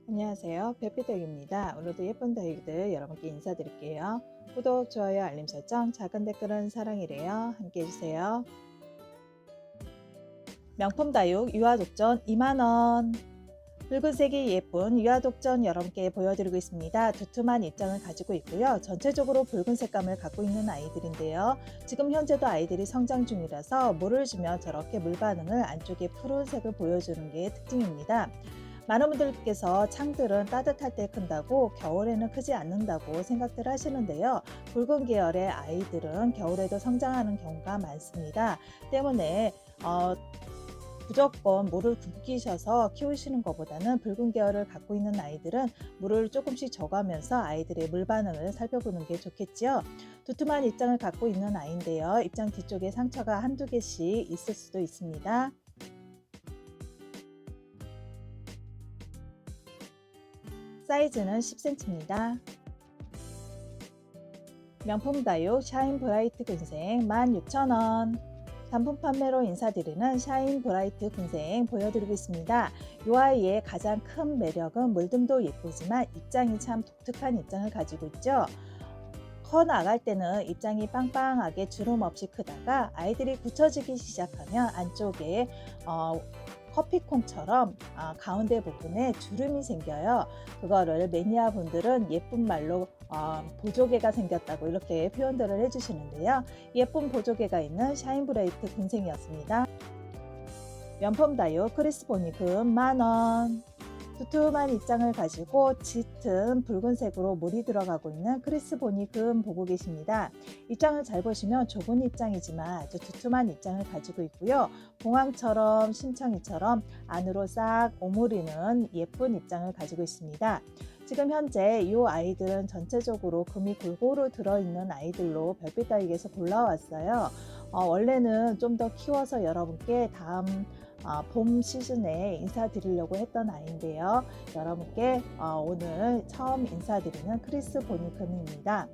안녕하세요. 별빛덕입니다. 오늘도 예쁜 다육이들 여러분께 인사드릴게요. 구독, 좋아요, 알림 설정, 작은 댓글은 사랑이래요. 함께 해주세요. 명품 다육 유아독전 2만원. 붉은색이 예쁜 유아독전 여러분께 보여드리고 있습니다. 두툼한 입장을 가지고 있고요. 전체적으로 붉은 색감을 갖고 있는 아이들인데요. 지금 현재도 아이들이 성장 중이라서 물을 주면 저렇게 물 반응을 안쪽에 푸른색을 보여주는 게 특징입니다. 많은 분들께서 창들은 따뜻할 때 큰다고 겨울에는 크지 않는다고 생각들 하시는데요. 붉은 계열의 아이들은 겨울에도 성장하는 경우가 많습니다. 때문에 무조건 물을 굶기셔서 키우시는 것보다는 붉은 계열을 갖고 있는 아이들은 물을 조금씩 줘가면서 아이들의 물 반응을 살펴보는 게 좋겠죠. 두툼한 입장을 갖고 있는 아이인데요. 입장 뒤쪽에 상처가 한두 개씩 있을 수도 있습니다. 사이즈는 10cm입니다. 명품 다육 샤인 브라이트 군생 16,000원. 단품 판매로 인사드리는 샤인 브라이트 군생 보여드리고 있습니다. 이 아이의 가장 큰 매력은 물듬도 예쁘지만 입장이 참 독특한 입장을 가지고 있죠. 커 나갈 때는 입장이 빵빵하게 주름 없이 크다가 아이들이 굳혀지기 시작하면 안쪽에 커피콩처럼 가운데 부분에 주름이 생겨요. 그거를 매니아 분들은 예쁜 말로 보조개가 생겼다고 이렇게 표현들을 해주시는데요. 예쁜 보조개가 있는 샤인브레이트 군생이었습니다. 명품 다육 크리스보니금 만원. 두툼한 입장을 가지고 짙은 붉은색으로 물이 들어가고 있는 크리스보니금 보고 계십니다. 입장을 잘 보시면 좁은 입장이지만 아주 두툼한 입장을 가지고 있고요. 봉황처럼 심청이처럼 안으로 싹 오므리는 예쁜 입장을 가지고 있습니다. 지금 현재 이 아이들은 전체적으로 금이 골고루 들어있는 아이들로 별빛 다육에서 골라왔어요. 원래는 좀 더 키워서 여러분께 다음 봄 시즌에 인사드리려고 했던 아이인데요. 여러분께 오늘 처음 인사드리는 크리스 보니금입니다.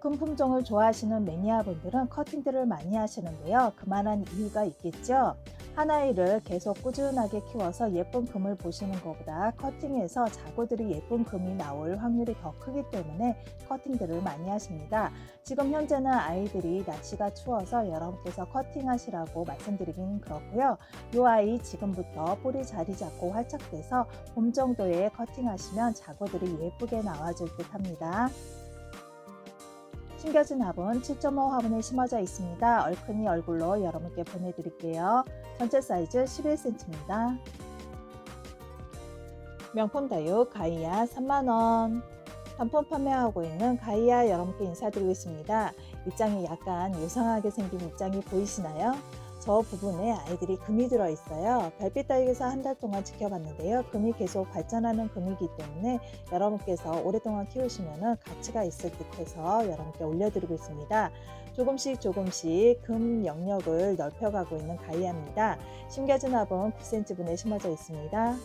큰 품종을 좋아하시는 매니아분들은 커팅들을 많이 하시는데요. 그만한 이유가 있겠죠. 한 아이를 계속 꾸준하게 키워서 예쁜 금을 보시는 것보다 커팅해서 자구들이 예쁜 금이 나올 확률이 더 크기 때문에 커팅들을 많이 하십니다. 지금 현재는 아이들이 날씨가 추워서 여러분께서 커팅하시라고 말씀드리긴 그렇고요. 이 아이 지금부터 뿌리 자리 잡고 활착돼서 봄 정도에 커팅하시면 자구들이 예쁘게 나와줄 듯 합니다. 심겨진 화분 7.5 화분에 심어져 있습니다. 얼큰이 얼굴로 여러분께 보내드릴게요. 전체 사이즈 11cm입니다. 명품 다육 가이아 3만원. 단품 판매하고 있는 가이아 여러분께 인사드리고 있습니다. 입장이 약간 요상하게 생긴 입장이 보이시나요? 저 부분에 아이들이 금이 들어있어요. 별빛 다육에서 한 달 동안 지켜봤는데요. 금이 계속 발전하는 금이기 때문에 여러분께서 오랫동안 키우시면 가치가 있을 듯해서 여러분께 올려드리고 있습니다. 조금씩 금 영역을 넓혀가고 있는 가이아입니다. 심겨진 화분 9cm분에 심어져 있습니다.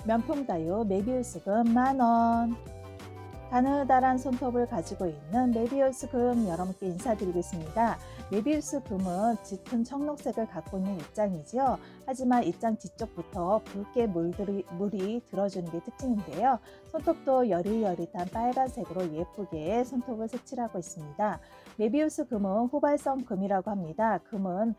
명품 다육 메비우스금 만원. 가느다란 손톱을 가지고 있는 메비우스 금 여러분께 인사드리고 있습니다. 메비우스 금은 짙은 청록색을 갖고 있는 입장이지요. 하지만 입장 뒤쪽부터 붉게 물이 들어주는 게 특징인데요. 손톱도 여릿여릿한 빨간색으로 예쁘게 손톱을 색칠하고 있습니다. 메비우스 금은 후발성 금이라고 합니다. 금은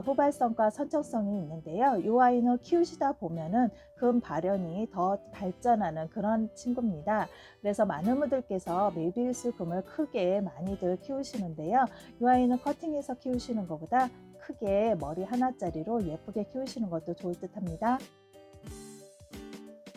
후발성과 선척성이 있는데요. 이 아이는 키우시다 보면은 금 발현이 더 발전하는 그런 친구입니다. 그래서 많은 분들께서 메비우스 금을 크게 많이들 키우시는데요. 이 아이는 커팅해서 키우시는 것보다 크게 머리 하나짜리로 예쁘게 키우시는 것도 좋을 듯 합니다.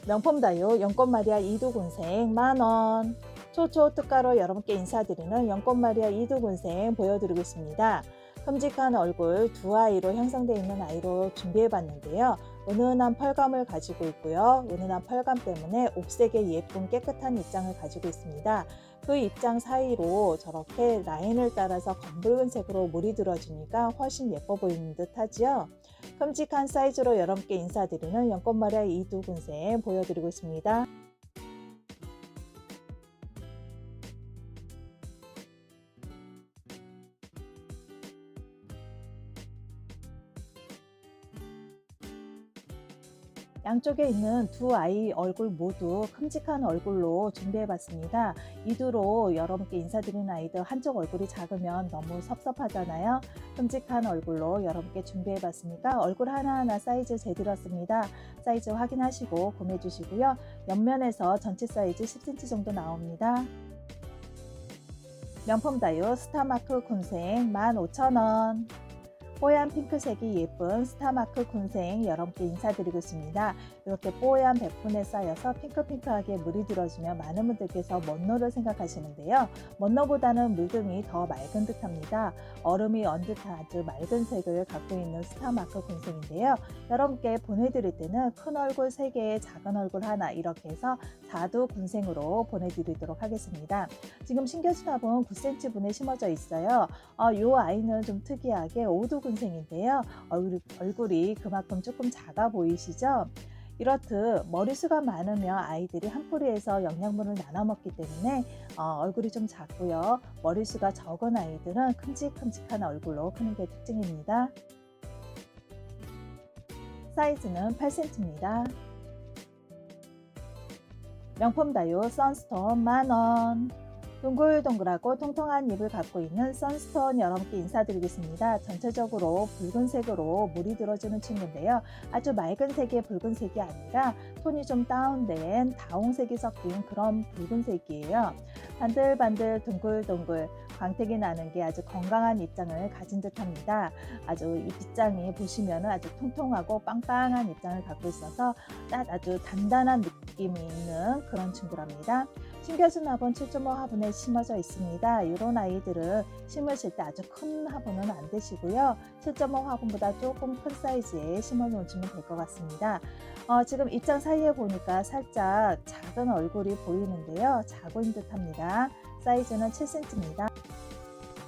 명품 다육 연꽃마리아 이두군생 만원. 초초 특가로 여러분께 인사드리는 연꽃마리아 이두군생 보여드리고 있습니다. 큼직한 얼굴 두 아이로 형성되어 있는 아이로 준비해 봤는데요. 은은한 펄감을 가지고 있고요. 은은한 펄감 때문에 옥색의 예쁜 깨끗한 입장을 가지고 있습니다. 그 입장 사이로 저렇게 라인을 따라서 검붉은 색으로 물이 들어주니까 훨씬 예뻐 보이는 듯 하지요. 큼직한 사이즈로 여러분께 인사드리는 연꽃마리아 이두군생 보여드리고 있습니다. 양쪽에 있는 두 아이 얼굴 모두 큼직한 얼굴로 준비해봤습니다. 이두로 여러분께 인사드리는 아이들 한쪽 얼굴이 작으면 너무 섭섭하잖아요. 큼직한 얼굴로 여러분께 준비해봤으니까 얼굴 하나하나 사이즈 재드렸습니다. 사이즈 확인하시고 구매해주시고요. 옆면에서 전체 사이즈 10cm 정도 나옵니다. 명품 다유 스타마크 군생 15,000원. 뽀얀 핑크색이 예쁜 스타마크 군생 여러분께 인사드리고 있습니다. 이렇게 뽀얀 백분에 쌓여서 핑크핑크하게 물이 들어주면 많은 분들께서 먼노를 생각하시는데요. 먼노보다는 물등이 더 맑은 듯합니다. 얼음이 언 듯한 아주 맑은 색을 갖고 있는 스타마크 군생인데요. 여러분께 보내드릴 때는 큰 얼굴 3개, 작은 얼굴 하나 이렇게 해서 4두 군생으로 보내드리도록 하겠습니다. 지금 신겨준 화분 9cm 분에 심어져 있어요. 이 아이는 좀 특이하게 5두 군생인데요. 얼굴이 그만큼 조금 작아 보이시죠? 이렇듯 머리수가 많으면 아이들이 한 뿌리에서 영양분을 나눠 먹기 때문에 얼굴이 좀 작고요. 머리수가 적은 아이들은 큼직큼직한 얼굴로 크는 게 특징입니다. 사이즈는 8cm입니다. 명품 다유 선스톤 10,000원. 동글동글하고 통통한 잎을 갖고 있는 선스톤 여러분께 인사드리겠습니다. 전체적으로 붉은색으로 물이 들어주는 친구인데요. 아주 맑은 색의 붉은색이 아니라 톤이 좀 다운된 다홍색이 섞인 그런 붉은색이에요. 반들반들 동글동글 광택이 나는 게 아주 건강한 입장을 가진 듯합니다. 아주 이 빗장이 보시면 아주 통통하고 빵빵한 입장을 갖고 있어서 아주 단단한 느낌이 있는 그런 친구랍니다. 신겨준 화분 7.5 화분에 심어져 있습니다. 이런 아이들은 심으실 때 아주 큰 화분은 안 되시고요. 7.5 화분보다 조금 큰 사이즈에 심어 놓으시면 될 것 같습니다. 지금 입장 사이에 보니까 살짝 작은 얼굴이 보이는데요. 자고인 듯합니다. 사이즈는 7cm입니다.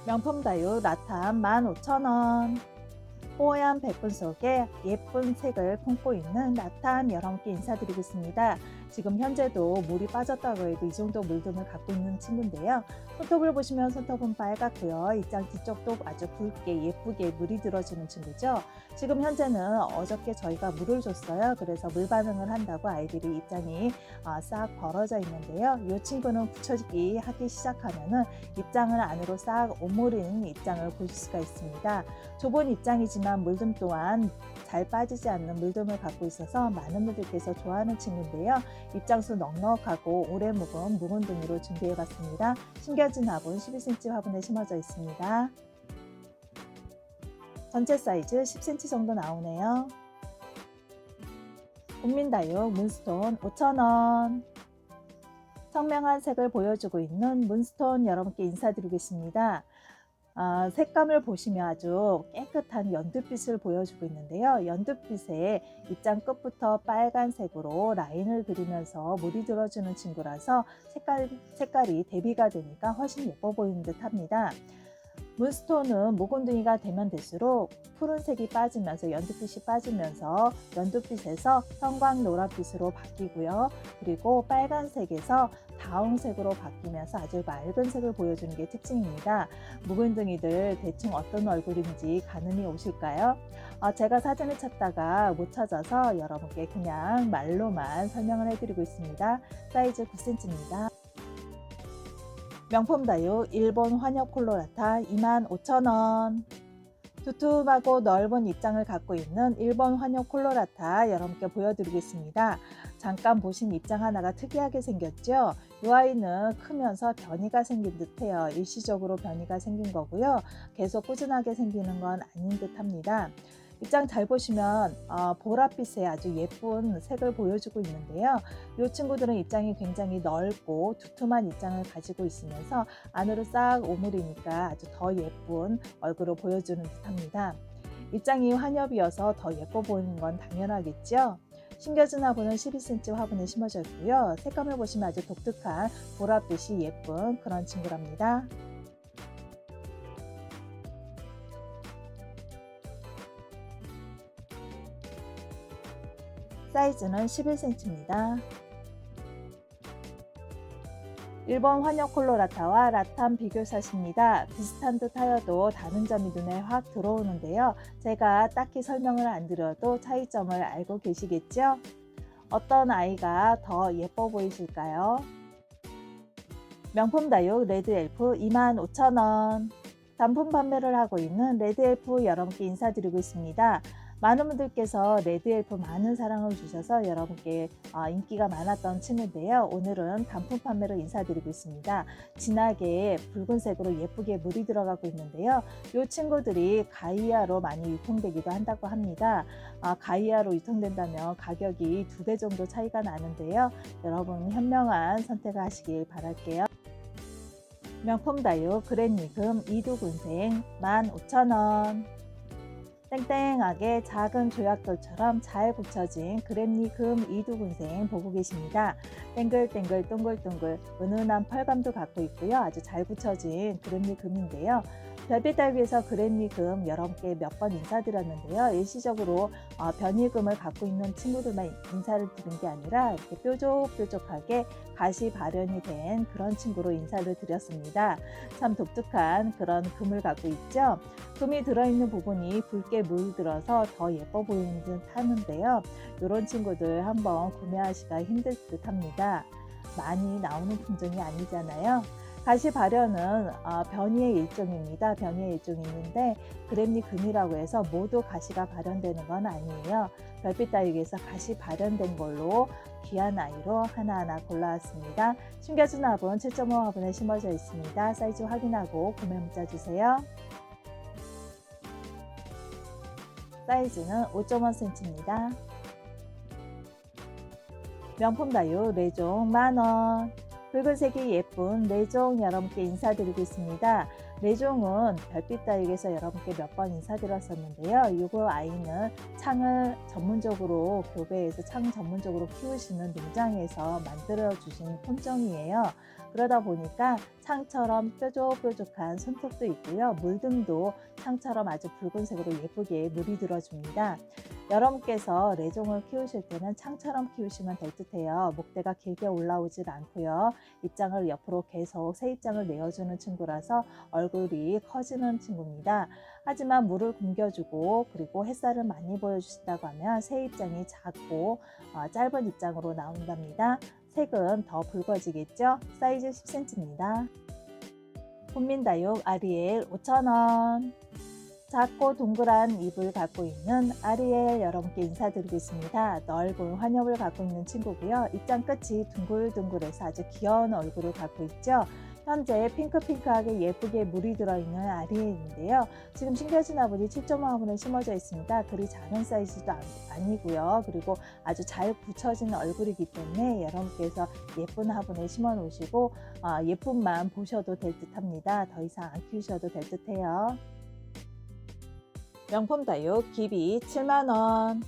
명품 다유 라탄 15,000원. 뽀얀 백분 속에 예쁜 색을 품고 있는 라탄 여러분께 인사드리겠습니다. 지금 현재도 물이 빠졌다고 해도 이 정도 물등을 갖고 있는 친구인데요. 손톱을 보시면 손톱은 빨갛고요. 입장 뒤쪽도 아주 붉게 예쁘게 물이 들어주는 친구죠. 지금 현재는 어저께 저희가 물을 줬어요. 그래서 물 반응을 한다고 아이들이 입장이 싹 벌어져 있는데요. 이 친구는 붙여지기 하기 시작하면은 입장을 안으로 싹 오므리는 입장을 보실 수가 있습니다. 좁은 입장이지만 물듬 또한 잘 빠지지 않는 물듬을 갖고 있어서 많은 분들께서 좋아하는 친구인데요. 입장수 넉넉하고 오래 묵은 묵은둥이로 준비해봤습니다. 신겨진 화분 12cm 화분에 심어져 있습니다. 전체 사이즈 10cm 정도 나오네요. 국민다육 문스톤 5,000원. 청명한 색을 보여주고 있는 문스톤 여러분께 인사드리겠습니다. 색감을 보시면 아주 깨끗한 연두빛을 보여주고 있는데요. 연두빛에 입장 끝부터 빨간색으로 라인을 그리면서 물이 들어주는 친구라서 색깔이 대비가 되니까 훨씬 예뻐 보이는 듯 합니다. 문스톤은 묵은둥이가 되면 될수록 푸른색이 빠지면서 연두빛이 빠지면서 연두빛에서 형광 노란빛으로 바뀌고요. 그리고 빨간색에서 다홍색으로 바뀌면서 아주 맑은 색을 보여주는 게 특징입니다. 묵은둥이들 대충 어떤 얼굴인지 가늠이 오실까요? 제가 사진을 찾다가 못 찾아서 여러분께 그냥 말로만 설명을 해드리고 있습니다. 사이즈 9cm입니다. 명품 다유 일본 환엽 콜로라타 25,000원. 두툼하고 넓은 입장을 갖고 있는 일본 환엽 콜로라타 여러분께 보여드리겠습니다. 잠깐 보신 입장 하나가 특이하게 생겼죠? 이 아이는 크면서 변이가 생긴 듯해요. 일시적으로 변이가 생긴 거고요. 계속 꾸준하게 생기는 건 아닌 듯합니다. 입장 잘 보시면 보랏빛의 아주 예쁜 색을 보여주고 있는데요. 이 친구들은 입장이 굉장히 넓고 두툼한 입장을 가지고 있으면서 안으로 싹 오므리니까 아주 더 예쁜 얼굴을 보여주는 듯합니다. 입장이 환엽이어서 더 예뻐 보이는 건 당연하겠죠. 신겨준 화분은 12cm 화분에 심어져 있고요. 색감을 보시면 아주 독특한 보랏빛이 예쁜 그런 친구랍니다. 사이즈는 11cm입니다. 일본 환엽 콜로라타와 라탄 비교샷입니다. 비슷한 듯 하여도 다른 점이 눈에 확 들어오는데요. 제가 딱히 설명을 안 드려도 차이점을 알고 계시겠죠? 어떤 아이가 더 예뻐 보이실까요? 명품 다육 레드엘프 25,000원. 단품 판매를 하고 있는 레드엘프 여러분께 인사드리고 있습니다. 많은 분들께서 레드엘프 많은 사랑을 주셔서 여러분께 인기가 많았던 친구인데요. 오늘은 단품 판매로 인사드리고 있습니다. 진하게 붉은색으로 예쁘게 물이 들어가고 있는데요. 이 친구들이 가이아로 많이 유통되기도 한다고 합니다. 가이아로 유통된다면 가격이 2배 정도 차이가 나는데요. 여러분 현명한 선택을 하시길 바랄게요. 명품 다육 그랜니금 이두군생 15,000원. 땡땡하게 작은 조약돌처럼 잘 붙여진 그랜니금 이두군생 보고 계십니다. 땡글땡글 동글동글 은은한 펄감도 갖고 있고요. 아주 잘 붙여진 그랜니금인데요. 별빛 다육에서 그랜니금 여러분께 몇 번 인사드렸는데요. 일시적으로 변이금을 갖고 있는 친구들만 인사를 드린 게 아니라 이렇게 뾰족뾰족하게 가시 발현이 된 그런 친구로 인사를 드렸습니다. 참 독특한 그런 금을 갖고 있죠. 금이 들어있는 부분이 붉게 물들어서 더 예뻐 보이는 듯 하는데요. 이런 친구들 한번 구매하시기가 힘들 듯 합니다. 많이 나오는 품종이 아니잖아요. 가시 발현은 변이의 일종입니다. 변이의 일종이 있는데 그랜니금이라고 해서 모두 가시가 발현되는 건 아니에요. 별빛 다육에서 가시 발현된 걸로 귀한 아이로 하나하나 골라왔습니다. 심겨준 화분 7.5 화분에 심어져 있습니다. 사이즈 확인하고 구매 문자 주세요. 사이즈는 5.5cm입니다. 명품 다육 레종 만원. 붉은색이 예쁜 레종 여러분께 인사드리고 있습니다. 레종은 별빛 다육에서 여러분께 몇 번 인사드렸었는데요. 이거 아이는 창을 전문적으로 교배해서 창 전문적으로 키우시는 농장에서 만들어 주신 품종이에요. 그러다 보니까 창처럼 뾰족뾰족한 손톱도 있고요. 물등도 창처럼 아주 붉은색으로 예쁘게 물이 들어줍니다. 여러분께서 레종을 키우실 때는 창처럼 키우시면 될 듯해요. 목대가 길게 올라오질 않고요. 입장을 옆으로 계속 새 입장을 내어주는 친구라서 얼굴이 커지는 친구입니다. 하지만 물을 굶겨주고 그리고 햇살을 많이 보여주신다고 하면 새 입장이 작고 짧은 입장으로 나온답니다. 색은 더 붉어지겠죠? 사이즈 10cm입니다. 훈민다육 아리엘 5,000원. 작고 동그란 잎을 갖고 있는 아리엘 여러분께 인사드리고 있습니다. 넓은 환엽을 갖고 있는 친구고요. 입장 끝이 둥글둥글해서 아주 귀여운 얼굴을 갖고 있죠. 현재 핑크핑크하게 예쁘게 물이 들어있는 아리엘인데요. 지금 심겨진 화분이 7.5 화분에 심어져 있습니다. 그리 작은 사이즈도 아니고요. 그리고 아주 잘 붙여진 얼굴이기 때문에 여러분께서 예쁜 화분에 심어 놓으시고 예쁨만 보셔도 될 듯 합니다. 더 이상 안 키우셔도 될 듯 해요. 명품 다육 기비 7만원.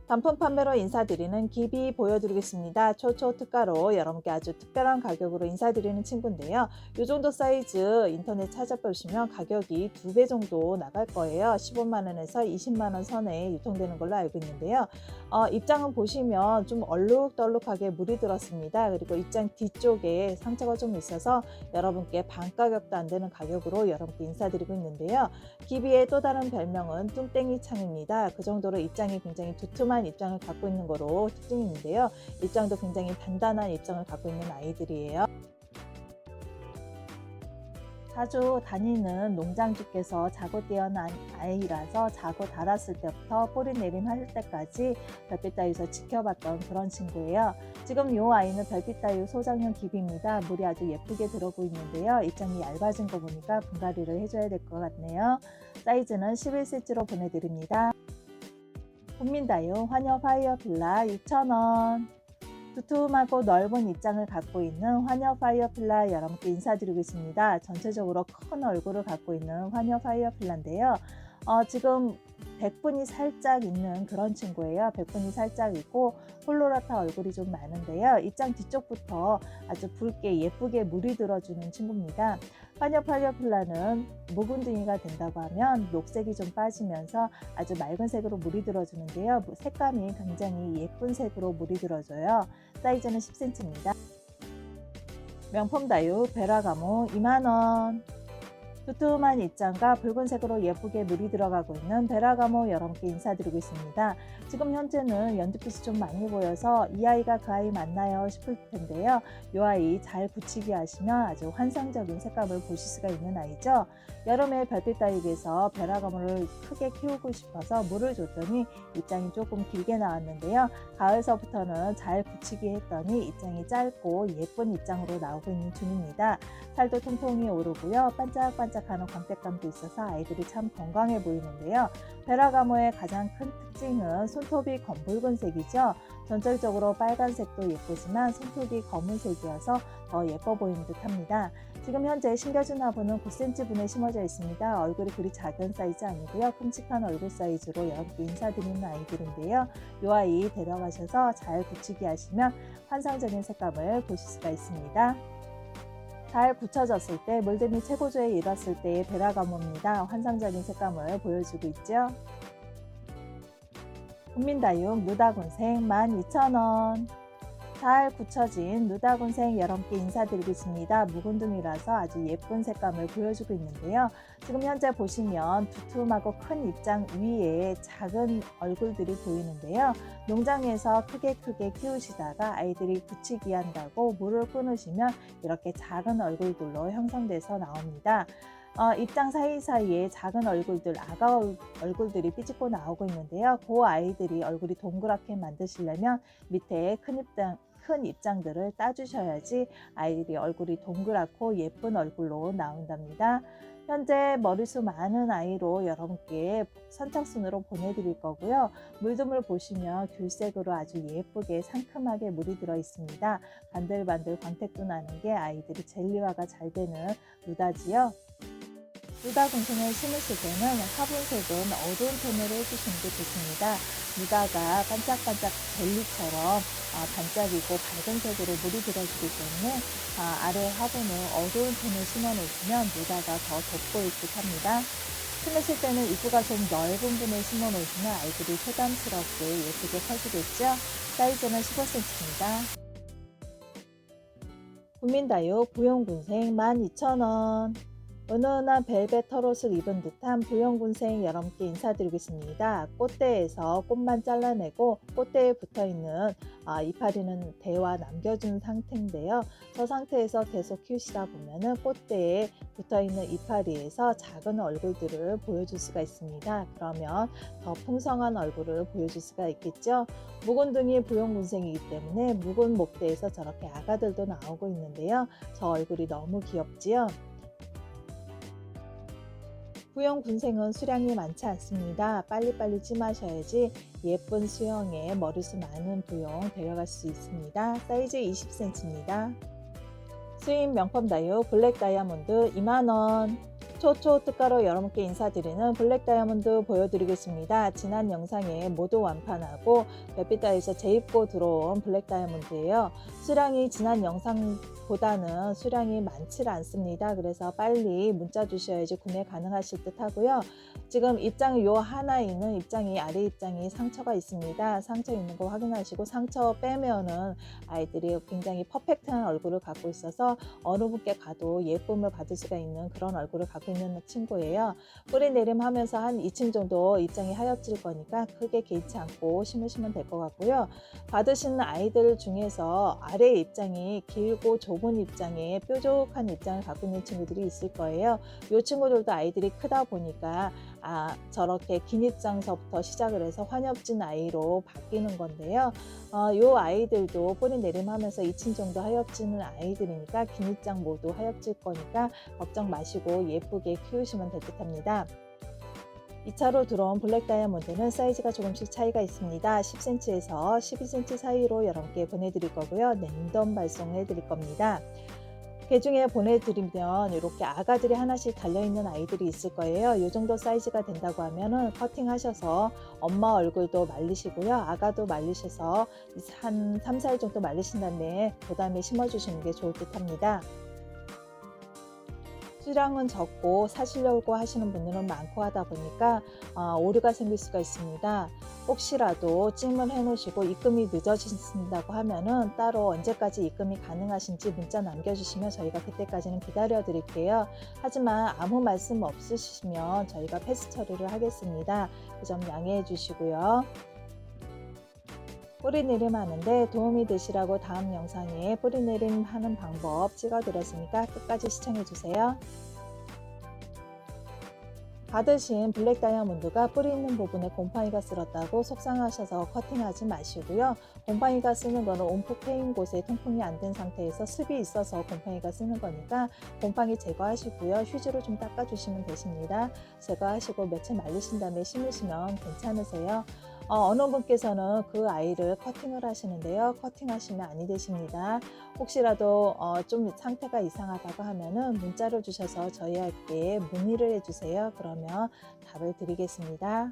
단품 판매로 인사드리는 기비 보여드리겠습니다. 초초 특가로 여러분께 아주 특별한 가격으로 인사드리는 친구인데요. 이 정도 사이즈 인터넷 찾아보시면 가격이 2배 정도 나갈 거예요. 15만원에서 20만원 선에 유통되는 걸로 알고 있는데요. 입장은 보시면 좀 얼룩덜룩하게 물이 들었습니다. 그리고 입장 뒤쪽에 상처가 좀 있어서 여러분께 반 가격도 안 되는 가격으로 여러분께 인사드리고 있는데요. 기비의 또 다른 별명은 뚱땡이 창입니다. 그 정도로 입장이 굉장히 두툼한 입장을 갖고 있는 거로 특징이 있는데요. 입장도 굉장히 단단한 입장을 갖고 있는 아이들이에요. 자주 다니는 농장주께서 자고 깨어난 아이라서 자고 달았을 때부터 뿌리 내림할 때까지 별빛 다육에서 지켜봤던 그런 친구예요. 지금 이 아이는 별빛 다육 소장형 기비입니다. 물이 아주 예쁘게 들어오고 있는데요. 입장이 얇아진 거 보니까 분갈이를 해줘야 될 것 같네요. 사이즈는 11cm로 보내드립니다. 훈민다육 환엽 파이어필라 6,000원. 두툼하고 넓은 입장을 갖고 있는 환엽 파이어필라 여러분께 인사드리고 있습니다. 전체적으로 큰 얼굴을 갖고 있는 환엽 파이어필라인데요. 지금 백분이 살짝 있는 그런 친구예요. 백분이 살짝 있고 홀로라타 얼굴이 좀 많은데요. 입장 뒤쪽부터 아주 붉게 예쁘게 물이 들어주는 친구입니다. 파녀팔녀필라는 묵은둥이가 된다고 하면 녹색이 좀 빠지면서 아주 맑은 색으로 물이 들어주는데요. 색감이 굉장히 예쁜 색으로 물이 들어줘요. 사이즈는 10cm입니다. 명품 다육 베라가모 2만원. 두툼한 입장과 붉은색으로 예쁘게 물이 들어가고 있는 베라가모 여러분께 인사드리고 있습니다. 지금 현재는 연두빛이 좀 많이 보여서 이 아이가 그 아이 맞나요 싶을 텐데요. 이 아이 잘 붙이기 하시면 아주 환상적인 색감을 보실 수가 있는 아이죠. 여름에 별빛 다육에서 베라가모를 크게 키우고 싶어서 물을 줬더니 입장이 조금 길게 나왔는데요. 가을서부터는 잘 붙이기 했더니 입장이 짧고 예쁜 입장으로 나오고 있는 중입니다. 살도 통통이 오르고요. 반짝반짝하는 광택감도 있어서 아이들이 참 건강해 보이는데요. 베라가모의 가장 큰 특징은 손톱이 검붉은색이죠. 전적으로 빨간색도 예쁘지만 손톱이 검은색이어서 더 예뻐 보이는 듯 합니다. 지금 현재 심겨준 화분은 9cm 분에 심어져 있습니다. 얼굴이 그리 작은 사이즈 아니고요. 큼직한 얼굴 사이즈로 여러분께 인사드리는 아이들인데요. 이 아이 데려가셔서 잘 붙이기 하시면 환상적인 색감을 보실 수가 있습니다. 잘 굳혀졌을 때 물듬이 최고조에 이뤘을 때의 베라가모입니다. 환상적인 색감을 보여주고 있죠. 국민다육 누다곤생 12,000원. 잘 굳혀진 누다곤생 여러분께 인사드리겠습니다. 묵은둥이라서 아주 예쁜 색감을 보여주고 있는데요. 지금 현재 보시면 두툼하고 큰 입장 위에 작은 얼굴들이 보이는데요. 농장에서 크게 키우시다가 아이들이 붙이기 한다고 물을 끊으시면 이렇게 작은 얼굴들로 형성돼서 나옵니다. 입장 사이사이에 작은 얼굴들, 아가 얼굴들이 삐집고 나오고 있는데요. 그 아이들이 얼굴이 동그랗게 만드시려면 밑에 큰 입장들을 따주셔야지 아이들이 얼굴이 동그랗고 예쁜 얼굴로 나온답니다. 현재 머리수 많은 아이로 여러분께 선착순으로 보내드릴 거고요. 물듬을 보시면 귤색으로 아주 예쁘게 상큼하게 물이 들어 있습니다. 반들반들 광택도 나는 게 아이들이 젤리화가 잘 되는 누다지요. 누다곤생을 심으실 때는 화분색은 어두운 톤으로 해주시는 게 좋습니다. 누다가 반짝반짝 젤리처럼 반짝이고 밝은 색으로 물이 들어주기 때문에 아래 화분을 어두운 톤을 심어 놓으시면 누다가 더 돋보일 듯 합니다. 심으실 때는 입구가 좀 넓은 분에 심어 놓으시면 아이들이 소담스럽게 예쁘게 커지겠죠. 사이즈는 15cm입니다. 국민다육 부용군생 12,000원. 은은한 벨벳 털옷을 입은 듯한 부용군생 여러분께 인사드리겠습니다. 꽃대에서 꽃만 잘라내고 꽃대에 붙어있는 이파리는 대와 남겨준 상태인데요. 저 상태에서 계속 키우시다 보면은 꽃대에 붙어있는 이파리에서 작은 얼굴들을 보여줄 수가 있습니다. 그러면 더 풍성한 얼굴을 보여줄 수가 있겠죠. 묵은둥이 부용군생이기 때문에 묵은 목대에서 저렇게 아가들도 나오고 있는데요. 저 얼굴이 너무 귀엽지요. 부용 군생은 수량이 많지 않습니다. 빨리빨리 찜하셔야지 예쁜 수영에 머리수 많은 부용 데려갈 수 있습니다. 사이즈 20cm입니다. 수입 명품 다육 블랙 다이아몬드 2만원. 초초 특가로 여러분께 인사드리는 블랙 다이아몬드 보여드리겠습니다. 지난 영상에 모두 완판하고 별빛다에서 재입고 들어온 블랙 다이아몬드예요. 수량이 지난 영상보다는 수량이 많지 않습니다. 그래서 빨리 문자 주셔야지 구매 가능하실 듯 하고요. 지금 입장 요 하나 있는 입장이 아래 입장이 상처가 있습니다. 상처 있는 거 확인하시고 상처 빼면은 아이들이 굉장히 퍼펙트한 얼굴을 갖고 있어서 어느 분께 가도 예쁨을 받을 수가 있는 그런 얼굴을 갖고 있는 친구예요. 뿌리 내림하면서 한 2층 정도 입장이 하얗질 거니까 크게 개의치 않고 심으시면 될 것 같고요. 받으시는 아이들 중에서 아래 입장이 길고 좁은 입장에 뾰족한 입장을 갖고 있는 친구들이 있을 거예요. 이 친구들도 아이들이 크다 보니까 저렇게 긴 입장서부터 시작을 해서 환엽진 아이로 바뀌는 건데요. 이 아이들도 뿌리 내림하면서 2층 정도 하엽지는 아이들이니까 긴 입장 모두 하엽질 거니까 걱정 마시고 예쁘게 키우시면 될 듯 합니다. 2차로 들어온 블랙 다이아몬드는 사이즈가 조금씩 차이가 있습니다. 10cm에서 12cm 사이로 여러분께 보내드릴 거고요. 랜덤 발송해 드릴 겁니다. 개중에 보내드리면 이렇게 아가들이 하나씩 달려있는 아이들이 있을 거예요. 이 정도 사이즈가 된다고 하면은 커팅하셔서 엄마 얼굴도 말리시고요. 아가도 말리셔서 한 3, 4일 정도 말리신 다음에 그 다음에 심어주시는 게 좋을 듯 합니다. 수량은 적고 사시려고 하시는 분들은 많고 하다 보니까 오류가 생길 수가 있습니다. 혹시라도 찜을 해 놓으시고 입금이 늦어진다고 하면은 따로 언제까지 입금이 가능하신지 문자 남겨주시면 저희가 그때까지는 기다려 드릴게요. 하지만 아무 말씀 없으시면 저희가 패스 처리를 하겠습니다. 그 점 양해해 주시고요. 뿌리내림 하는데 도움이 되시라고 다음 영상에 뿌리내림 하는 방법 찍어드렸으니까 끝까지 시청해 주세요. 받으신 블랙 다이아몬드가 뿌리 있는 부분에 곰팡이가 쓸었다고 속상하셔서 커팅하지 마시고요. 곰팡이가 쓰는 거는 온프 패인 곳에 통풍이 안 된 상태에서 습이 있어서 곰팡이가 쓰는 거니까 곰팡이 제거하시고요. 휴지로 좀 닦아주시면 되십니다. 제거하시고 며칠 말리신 다음에 심으시면 괜찮으세요. 어느 분께서는 그 아이를 커팅을 하시는데요. 커팅하시면 아니 되십니다. 혹시라도 좀 상태가 이상하다고 하면은 문자를 주셔서 저희에게 문의를 해주세요. 그러면 답을 드리겠습니다.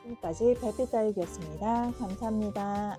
지금까지 별빛 다육이었습니다. 감사합니다.